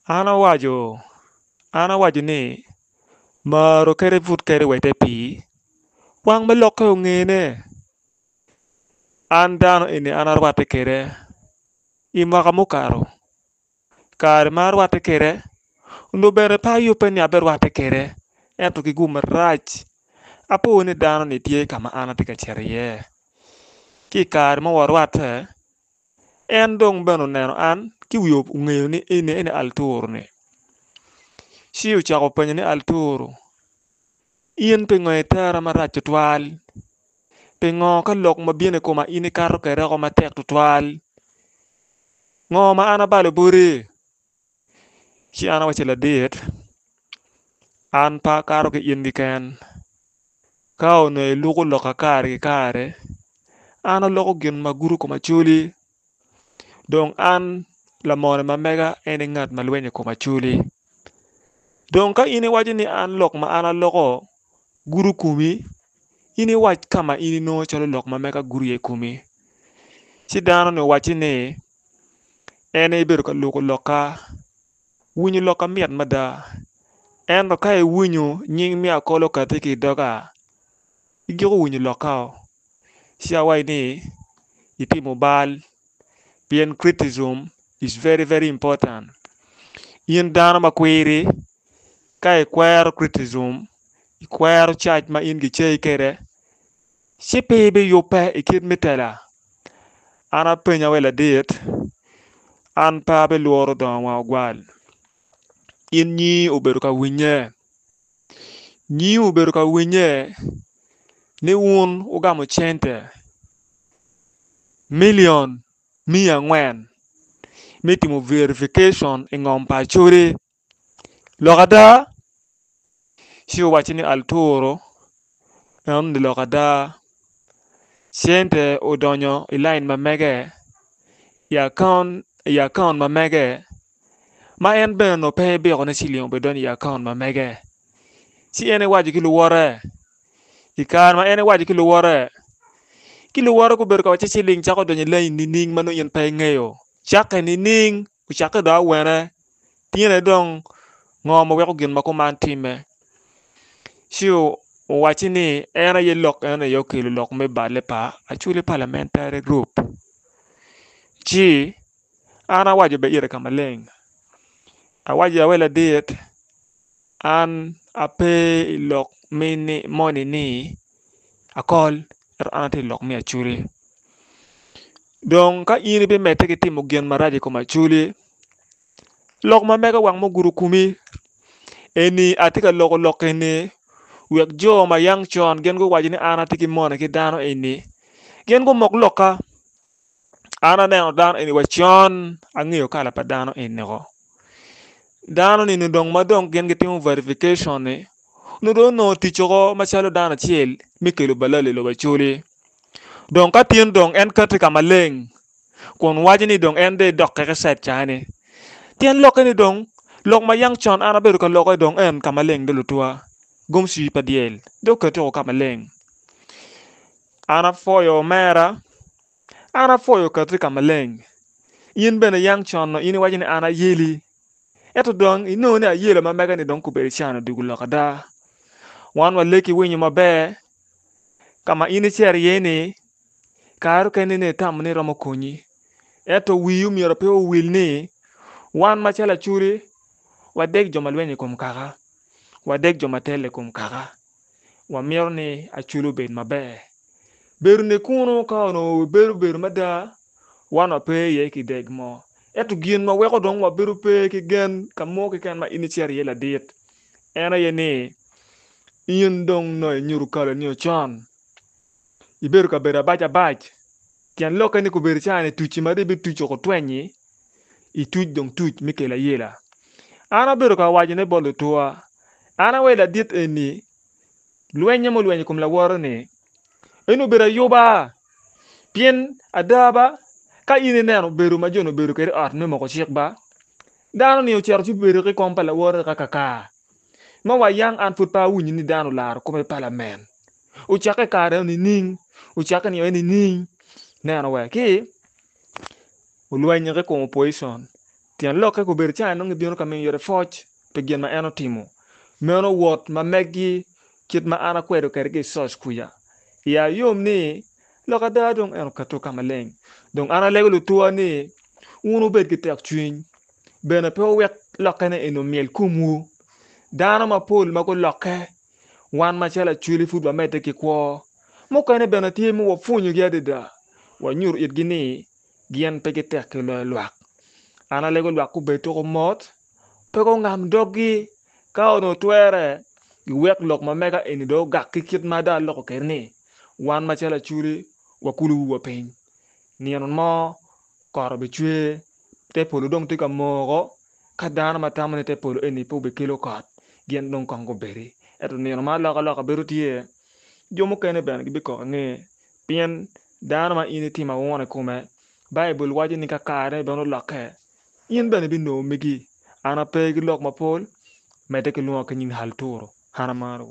Ana wajo ni maro kere fut kere wete pi wang me loke ngene an dano ini ana rwate kere imaka mukaro kare mar rwate kere ndo bere pa yupe ni abe rwate kere ento ki guma rach apo ni dano ni tie kama ana tika cherie ki kare ma warwate en dong beno neno an ki wiyo ng'eyo ni ine altur ni si uchako penjo ni altur in pingo itera marach tutwal pingo ka lok mabine kuma ini karo kere ko matek tutwal ngo ma ana balo buri si ana wache la diet an pa karo ke in diken kao ne luko loka kare ki kare ana loko gin maguru kuma chuli dong an la mone mamega eni ngat malwenye kuma chuli dong ka ini wacho ni an lok ma ana loko guru kumi ini wach kama ini no chalo lok mamega guru ye kumi si dano ni wachi ni ene ibedo ka luko loka winyo loka miat mada eno ka e winyo nying mi akolo kati ki doga igiko winyo lokao si awai ni itimo bal pien criticism is very very important in dano makwiri ka ikwero criticism ikwero chach ma in gi chei kere si pibi yupe ikit mitela ana penya wela diet an pa be luoro don wa gwal in nyi ubedo ka winye ni un ugamo chente million mia ngwen mitimo verification ingom pa churi lokada si wachi ni alturo en di lokada chente udonyo line mamege ya account mamege ma en beno pe be ona silion be don ya account mamege si ene waji ki luwore ikar ma ene waji ki luwore ko ber ka wachi siling chako donyo line ni ning mano yen pe ngeyo chake ni ning uchake da wene tiene dong ngoma weko gin mako man time siu wachi ni ena ye lok ena yo kilu lok me bale pa achuli parliamentary group chi ana wajo be ire kama leng awaji awela diet an ape lok mini money ni akol anati lok mi achuli dong ka ini be mete ki timo gen maraji ko machuli lok ma mega wang mo guru kumi eni atika lok eni wek jo ma yang chon gen go waji ni ana tiki mona ki dano eni gen go mok loka ana neno dano eni wachon ang'iyo kala pa dano eni ko dano ni dong madong gen gitimo verification ni nudo no tichoko machalo dano chiel mikelo balale lo bachuli dong ka tien dong en katika maleng kun waji ni dong en de dok ke set chane tien lok ni dong lok ma yang chon ana beru ka lok dong en kamaleng de lutua gom si padiel do kato kamaleng ana foyo mera ana foyo katika maleng yin bene yang chon no ini waji ni ana yeli eto dong ino ni ayela ma mega ni dong kuberi chana dugu lokada wan wa leki winyo mabe kama ini cher yeni karu kene ne tam ni romo konyi eto wiyu miero pe o wil ni wan machala churi wadek joma lwenye kum kaka wadek joma tele kum kaka wa miero ni achulu ben mabe beru ne kuno ka no beru mada wan pe ye ki deg mo eto gin ma weko dong wa beru pe ki gen kamo ki ken ma ini cher yela diet ena yeni in dong no nyuru kala ni chan iberu ka bera baja baj kian loka ni ku ber chane tuchi made be tucho ko twenyi i tuch dong tuch mikela yela ana beru ka waji ne bolo tua ana wela diet eni lwenye mo lwenye kum la woro ni eno bera yoba pien adaba ka ine neno beru ma jono beru kere art me mo ko chik ba dano ni o cher chu beru ke kompa la woro ka kaka ma wa yang an fut pa wunyi ni dano lar ko me parliament o chake kare ni ning o chake ni eni ning neno we ki ulwenye ke ko opposition tian loke ko ber cha no ngi bion ka min yore foch pe gen ma eno timo meno wot ma megi kit ma ana kwedo kergi sos kuya ya yom ni loka da dong en ka to kamaleng dong ana lego lu tuwa ni unu bet ki tek chuin bena pe wek loke ne eno miel kumu dana ma pol ma ko loke wan ma chala chuli fut ba mete ki kwo mo kane bena tie mo funyu gi adida wa nyur it gini gien pe ki tek lo lwak ana lego lwak ku beto ko mot pe ko ngam dogi ka ono twere gi wek lok ma mega eni do gak ki kit ma da loko kerni wan ma chala chuli wa kulu wa pen nien mo kor be chwe te polo dong te ka mogo ka dana ma tamane te polo eni po be kilo kot gien dong kongo beri eto nien ma loka beru tie jomo kene ben gi biko nge pien dana ma ini tima wona kume bible waji ni ka kare beno loke yin bene bi no migi ana pe gi lok ma pol mete ke luwa ke nyin hal turo hana maro